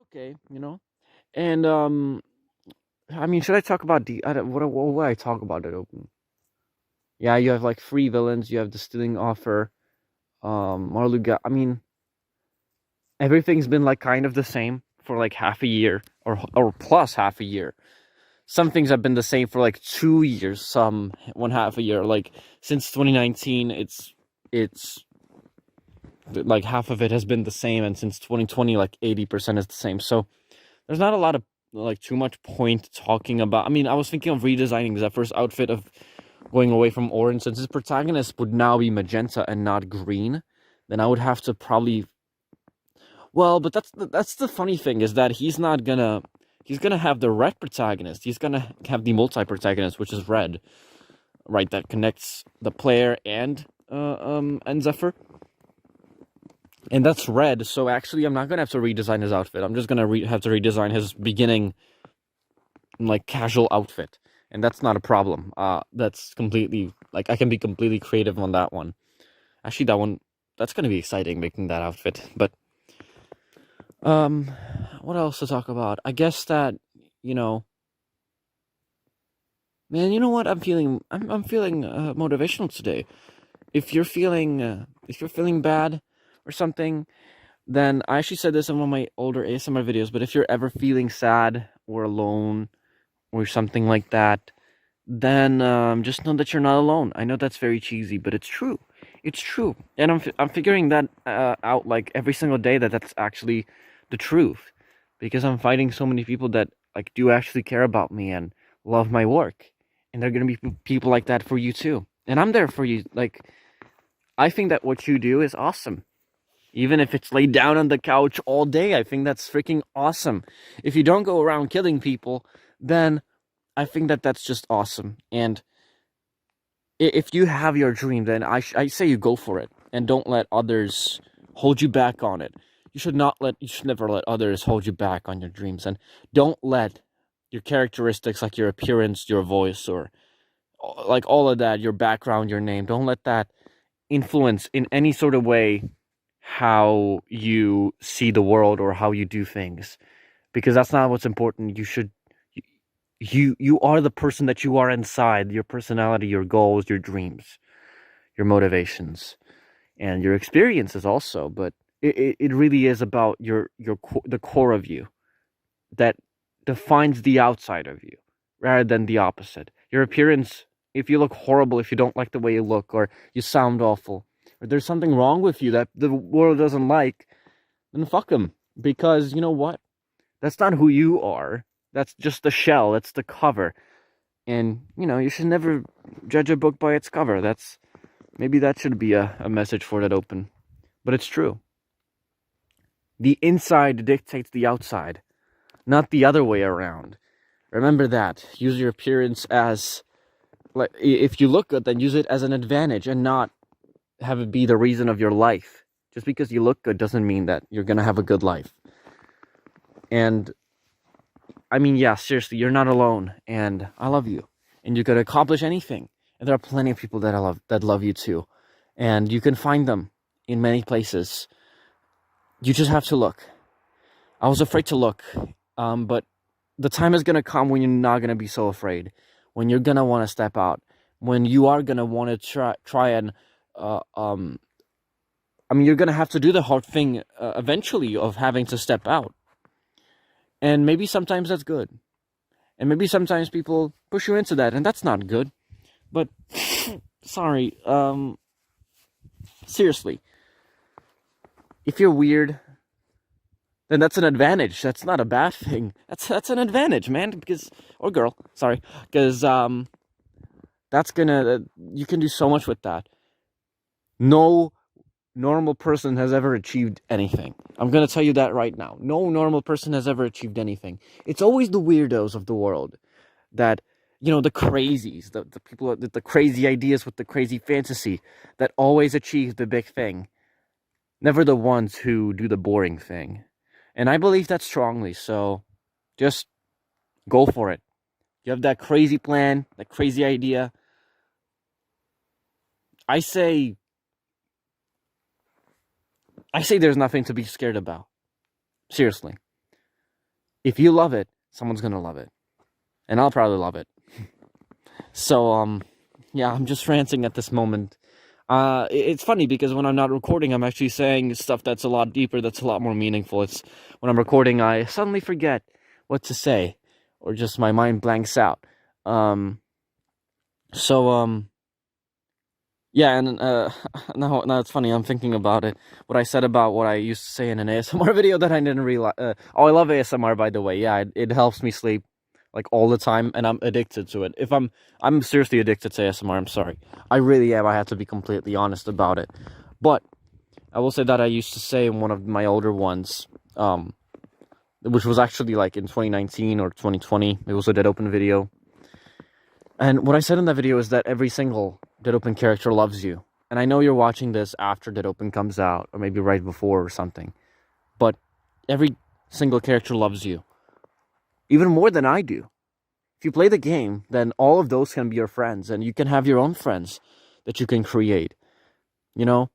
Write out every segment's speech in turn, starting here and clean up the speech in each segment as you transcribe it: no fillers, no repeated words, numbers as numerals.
okay, and I mean, should I talk about I don't, what would I talk about it open? Yeah, you have like three villains. You have the stealing offer. Marluga. I mean, everything's been like kind of the same for like half a year or plus half a year. Some things have been the same for like 2 years. Some one half a year. Like since 2019, it's like half of it has been the same, and since 2020, like 80% is the same. So there's not a lot of like too much point talking about. I mean, I was thinking of redesigning Zephyr's outfit of going away from orange, since his protagonist would now be magenta and not green. Then I would have to probably, well, but that's the funny thing, is that he's gonna have the red protagonist. He's gonna have the multi protagonist, which is red, right? That connects the player and Zephyr. And that's red, so actually I'm not gonna have to redesign his outfit. I'm just gonna have to redesign his beginning, like, casual outfit. And that's not a problem. That's completely, like, I can be completely creative on that one. Actually, that's gonna be exciting, making that outfit. But, what else to talk about? I guess that, you know, man, you know what? I'm feeling, motivational today. If you're feeling bad or something, then I actually said this in one of my older ASMR videos, but if you're ever feeling sad or alone or something like that, then just know that you're not alone. I know that's very cheesy, but it's true. It's true. And I'm figuring that out like every single day, that that's actually the truth. Because I'm fighting so many people that like do actually care about me and love my work. And there are going to be people like that for you too. And I'm there for you. Like, I think that what you do is awesome. Even if it's laid down on the couch all day, I think that's freaking awesome. If you don't go around killing people, then I think that that's just awesome. And if you have your dream, then I say you go for it, and don't let others hold you back on it. You should never let others hold you back on your dreams, and don't let your characteristics, like your appearance, your voice, or like all of that, your background, your name, don't let that influence in any sort of way how you see the world or how you do things, because that's not what's important. You are the person that you are inside, your personality, your goals, your dreams, your motivations, and your experiences also. But it really is about the core of you that defines the outside of you, rather than the opposite. Your appearance, if you look horrible, if you don't like the way you look, or you sound awful, or there's something wrong with you that the world doesn't like, then fuck them. Because you know what? That's not who you are. That's just the shell. That's the cover. And, you should never judge a book by its cover. Maybe that should be a message for that open. But it's true. The inside dictates the outside, not the other way around. Remember that. Use your appearance as, like, if you look good, then use it as an advantage, and not have it be the reason of your life. Just because you look good doesn't mean that you're gonna have a good life. And I mean, yeah, seriously, you're not alone, and I love you, and you could accomplish anything. And there are plenty of people that love you too, and you can find them in many places. You just have to look. I was afraid to look, but the time is gonna come when you're not gonna be so afraid, when you're gonna want to step out, when you are gonna want to try and, uh, um, I mean, you're gonna have to do the hard thing eventually, of having to step out, and maybe sometimes that's good. And maybe sometimes people push you into that, and that's not good. But sorry, seriously, if you're weird, then that's an advantage. That's not a bad thing. That's an advantage, man. Because, or girl, sorry, because that's gonna you can do so much with that. No normal person has ever achieved anything. I'm gonna tell you that right now. No normal person has ever achieved anything. It's always the weirdos of the world that, the crazies, the people with the crazy ideas, with the crazy fantasy, that always achieve the big thing, never the ones who do the boring thing. And I believe that strongly. So just go for it. You have that crazy plan, that crazy idea. I say i say there's nothing to be scared about. Seriously. if you love it, someone's gonna love it, and I'll probably love it. So yeah, I'm just ranting at this moment. It's funny because when I'm not recording, I'm actually saying stuff that's a lot deeper, that's a lot more meaningful. It's when I'm recording, I suddenly forget what to say, or just my mind blanks out. Um, so yeah, and now it's funny. I'm thinking about it. What I said about what I used to say in an ASMR video that I didn't realize. Oh, I love ASMR, by the way. Yeah, it helps me sleep like all the time, and I'm addicted to it. I'm seriously addicted to ASMR. I'm sorry, I really am. I have to be completely honest about it. But I will say that I used to say in one of my older ones, which was actually like in 2019 or 2020. It was a Dead Open video. And what I said in that video is that every single Dead Open character loves you. And I know you're watching this after Dead Open comes out, or maybe right before or something. But every single character loves you. Even more than I do. If you play the game, then all of those can be your friends. And you can have your own friends that you can create. You know?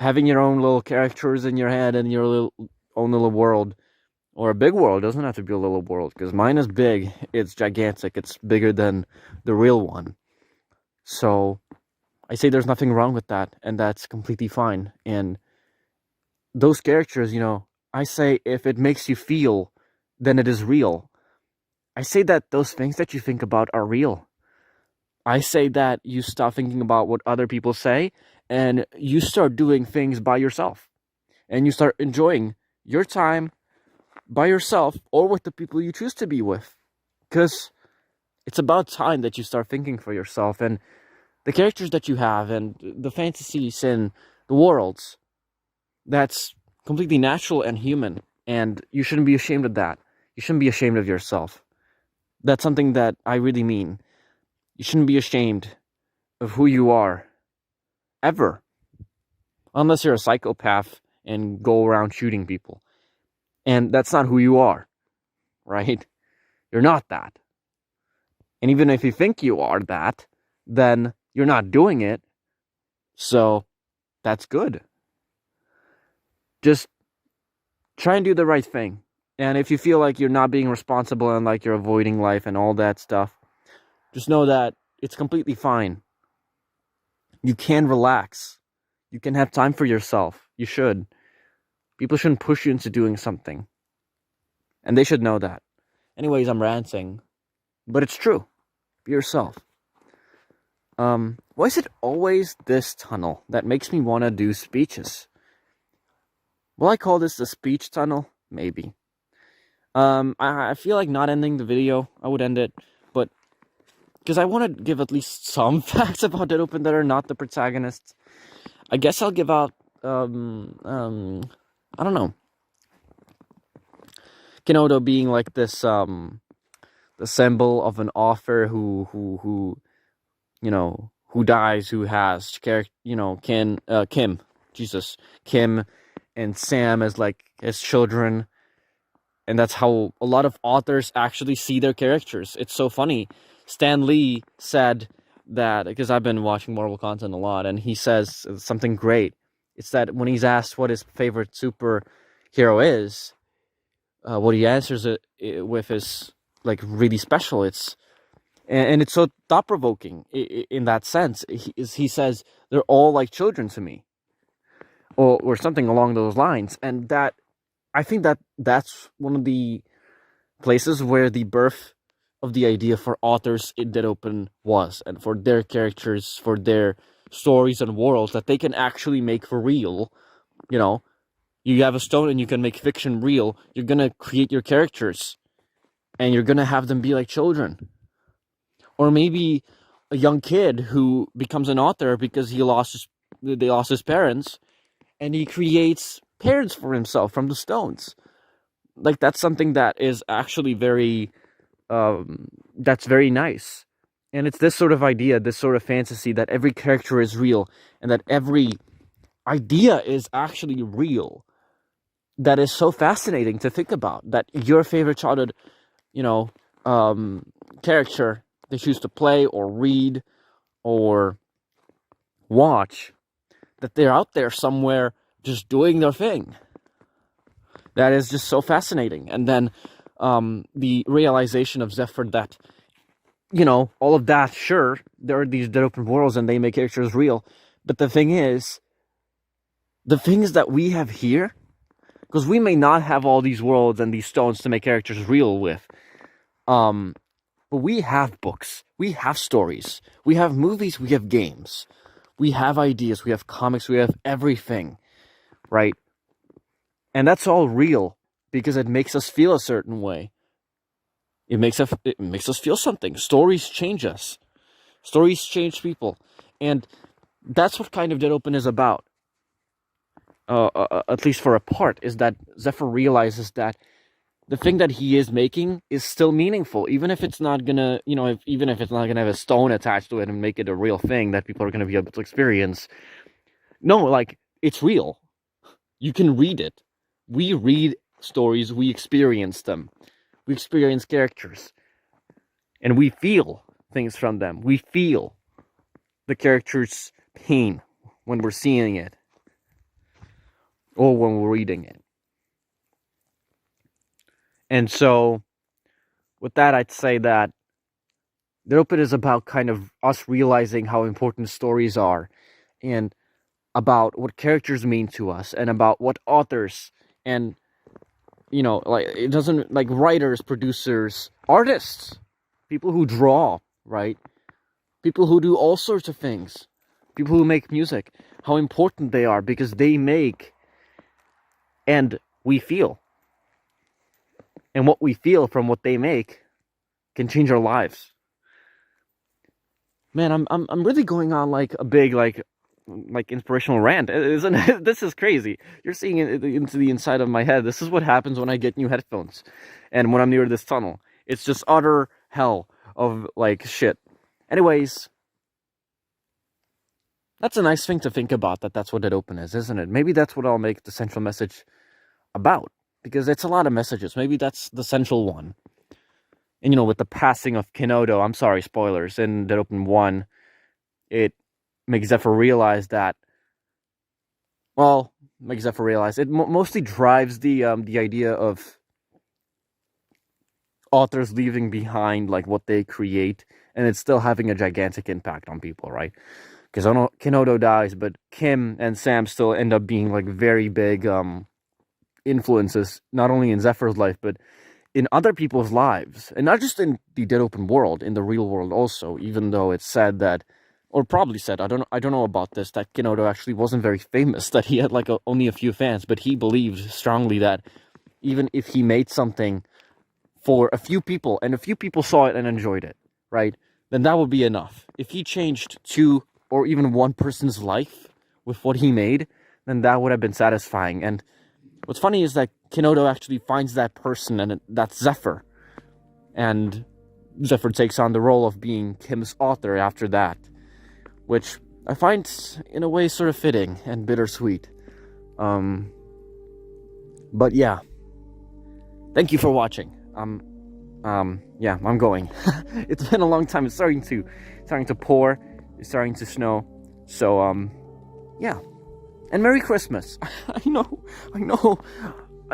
Having your own little characters in your head and your own little world. Or a big world. It doesn't have to be a little world. Because mine is big. It's gigantic. It's bigger than the real one. So I say there's nothing wrong with that, and that's completely fine. And those characters, you know, I say if it makes you feel, then it is real. I say that those things that you think about are real. I say that you stop thinking about what other people say, and you start doing things by yourself. And you start enjoying your time by yourself or with the people you choose to be with. Because it's about time that you start thinking for yourself. And the characters that you have and the fantasies and the worlds, that's completely natural and human, and you shouldn't be ashamed of that. You shouldn't be ashamed of yourself. That's something that I really mean. You shouldn't be ashamed of who you are, ever, unless you're a psychopath and go around shooting people. And that's not who you are, right? You're not that. And even if you think you are that, then you're not doing it. So that's good. Just try and do the right thing. And if you feel like you're not being responsible and like you're avoiding life and all that stuff, just know that it's completely fine. You can relax. You can have time for yourself. You should. People shouldn't push you into doing something. And they should know that. Anyways, I'm ranting. But it's true. Be yourself. Why is it always this tunnel that makes me want to do speeches? Will I call this the speech tunnel? Maybe. I feel like not ending the video. I would end it, but because I want to give at least some facts about Dead Open that are not the protagonists. I guess I'll give out, I don't know. Kenoto being like this, the symbol of an author who, you know, who dies, who has, Kim, Jesus, Kim and Sam as like his children. And that's how a lot of authors actually see their characters. It's so funny. Stan Lee said that, because I've been watching Marvel content a lot, and he says something great. It's that when he's asked what his favorite superhero is, what he answers it with is like really special. And it's so thought-provoking in that sense. He says they're all like children to me, or something along those lines. And that, I think that's one of the places where the birth of the idea for authors in Dead Open was, and for their characters, for their stories and worlds that they can actually make for real. You know, you have a stone and you can make fiction real. You're gonna create your characters, and you're gonna have them be like children. Or maybe a young kid who becomes an author because they lost his parents, and he creates parents for himself from the stones. Like, that's something that is actually very, that's very nice. And it's this sort of idea, this sort of fantasy that every character is real, and that every idea is actually real. That is so fascinating to think about. That your favorite childhood, you know, character they choose to play or read or watch, that they're out there somewhere just doing their thing. That is just so fascinating. And then the realization of Zephyr that, you know, all of that, sure, there are these dead open worlds and they make characters real, but the thing is that we have here, because we may not have all these worlds and these stones to make characters real with, but we have books, we have stories, we have movies, we have games, we have ideas, we have comics, we have everything, right? And that's all real because it makes us feel a certain way. It makes us feel something. Stories change us. Stories change people, and that's what kind of Dead Open is about. At least for a part, is that Zephyr realizes that the thing that he is making is still meaningful, even if it's not gonna, you know, even if it's not gonna have a stone attached to it and make it a real thing that people are gonna be able to experience. No, like, it's real. You can read it. We read stories, we experience them. We experience characters. And we feel things from them. We feel the character's pain when we're seeing it. Or when we're reading it. And so, with that, I'd say that Dead Open is about kind of us realizing how important stories are, and about what characters mean to us, and about what authors and, you know, like, it doesn't, like, writers, producers, artists, people who draw, right? People who do all sorts of things, people who make music, how important they are, because they make and we feel. And what we feel from what they make can change our lives. Man, I'm really going on like a big like inspirational rant, isn't it? This is crazy. You're seeing it into the inside of my head. This is what happens when I get new headphones, and when I'm near this tunnel. It's just utter hell of like shit. Anyways, that's a nice thing to think about. That's what Dead Open is, isn't it? Maybe that's what I'll make the central message about, because it's a lot of messages. Maybe that's the central one. And, you know, with the passing of Kenodo, I'm sorry, spoilers, in Dead Open 1, it makes Zephyr realize that, well, makes Zephyr realize, it mostly drives the idea of authors leaving behind, like, what they create, and it's still having a gigantic impact on people, right? Because I know Kenodo dies, but Kim and Sam still end up being, like, very big influences, not only in Zephyr's life, but in other people's lives, and not just in the Dead Open world, in the real world also. Even though it's said that, or probably said, I don't know about this, that Kenodo actually wasn't very famous, that he had like only a few fans, but he believed strongly that even if he made something for a few people, and a few people saw it and enjoyed it, right, then that would be enough. If he changed 2 or even 1 person's life with what he made, then that would have been satisfying. And what's funny is that Kenodo actually finds that person, and that's Zephyr. And Zephyr takes on the role of being Kim's author after that, which I find, in a way, sort of fitting and bittersweet. But yeah. Thank you for watching. Yeah, I'm going. It's been a long time. It's starting to pour. It's starting to snow. So, yeah. And Merry Christmas. I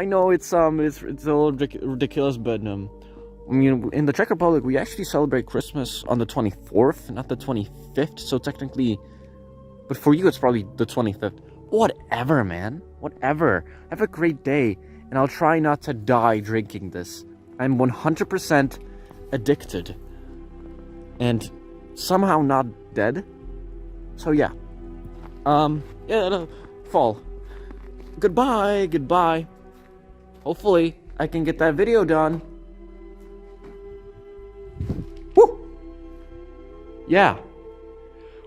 know it's a little ridiculous, but I mean, in the Czech Republic, we actually celebrate Christmas on the 24th, not the 25th. So technically, but for you, it's probably the 25th. Whatever, man. Whatever. Have a great day, and I'll try not to die drinking this. I'm 100% addicted, and somehow not dead. So yeah. Fall. Goodbye. Hopefully, I can get that video done. Woo! Yeah.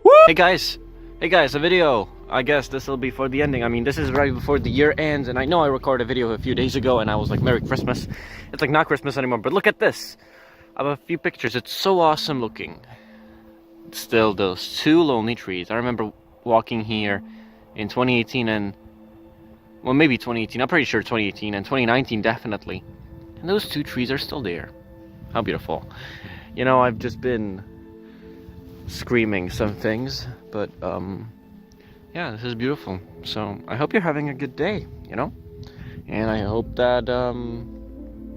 Woo! Hey guys, a video. I guess this will be for the ending. I mean, this is right before the year ends, and I know I recorded a video a few days ago, and I was like, Merry Christmas. It's like not Christmas anymore, but look at this. I have a few pictures. It's so awesome looking. Still, those 2 lonely trees. I remember walking here in 2018 and, well, maybe 2018. I'm pretty sure 2018 and 2019 definitely. And those 2 trees are still there. How beautiful. You know, I've just been screaming some things, but yeah, this is beautiful. So I hope you're having a good day, you know? And I hope that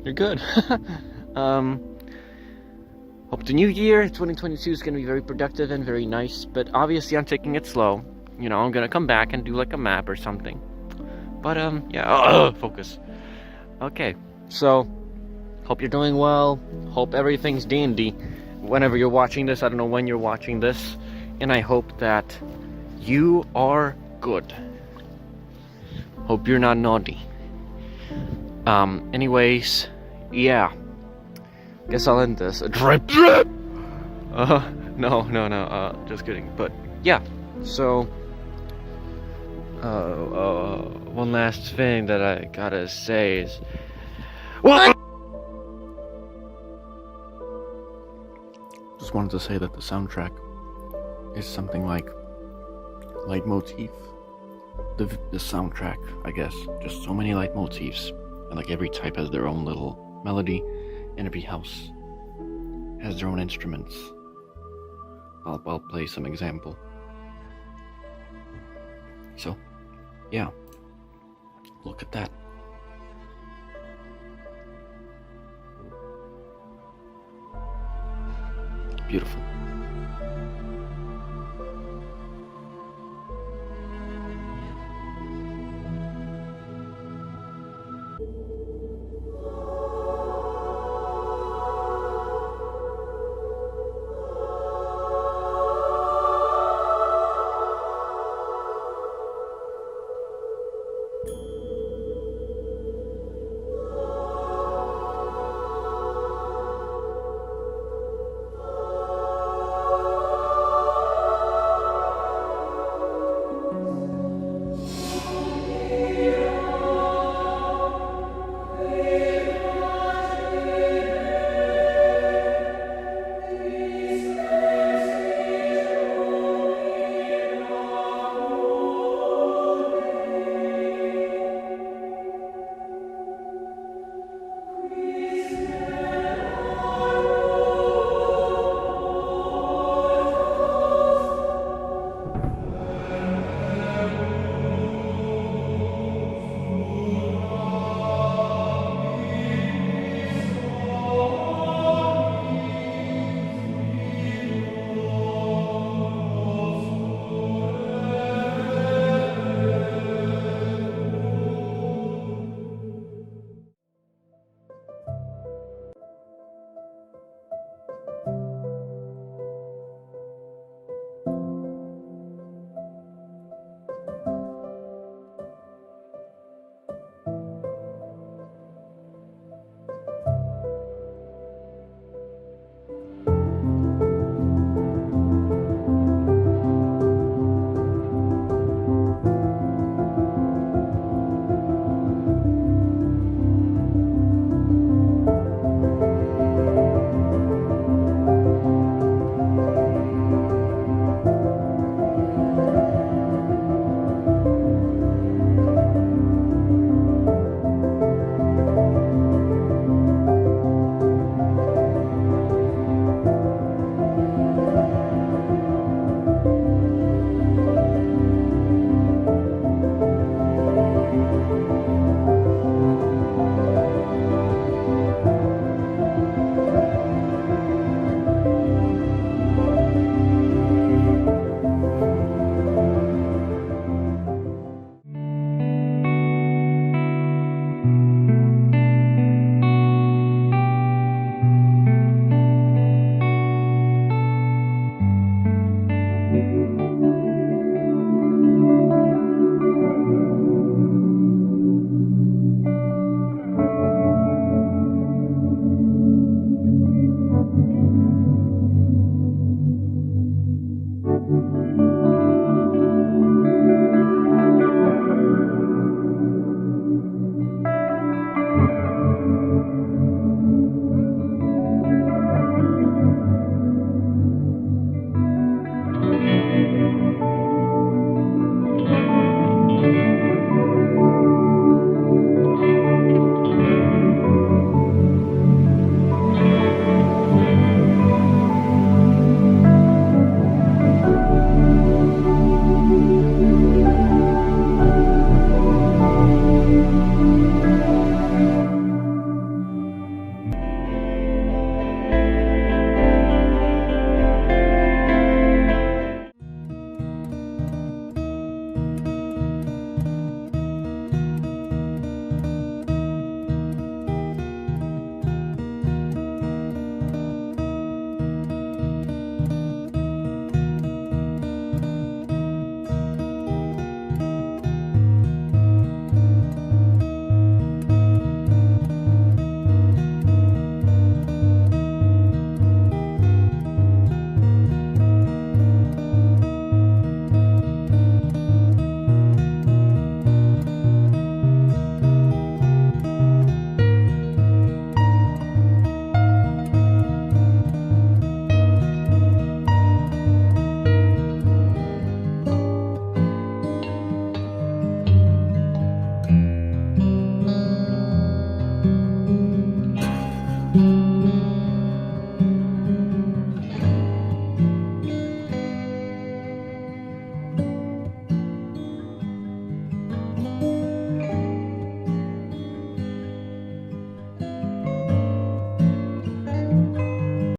you're good. Hope the new year, 2022, is going to be very productive and very nice, but obviously I'm taking it slow. You know, I'm going to come back and do like a map or something. But, yeah, focus. Okay, so, hope you're doing well. Hope everything's dandy. Whenever you're watching this, I don't know when you're watching this. And I hope that you are good. Hope you're not naughty. Anyways, yeah. Guess I'll end this. Drip. No, just kidding. But, yeah. So, one last thing that I gotta say is... What? Just wanted to say that the soundtrack is something like leitmotif. The soundtrack, I guess, just so many leitmotifs, and like every type has their own little melody, and every house has their own instruments. I'll play some example. So, yeah, look at that. Beautiful.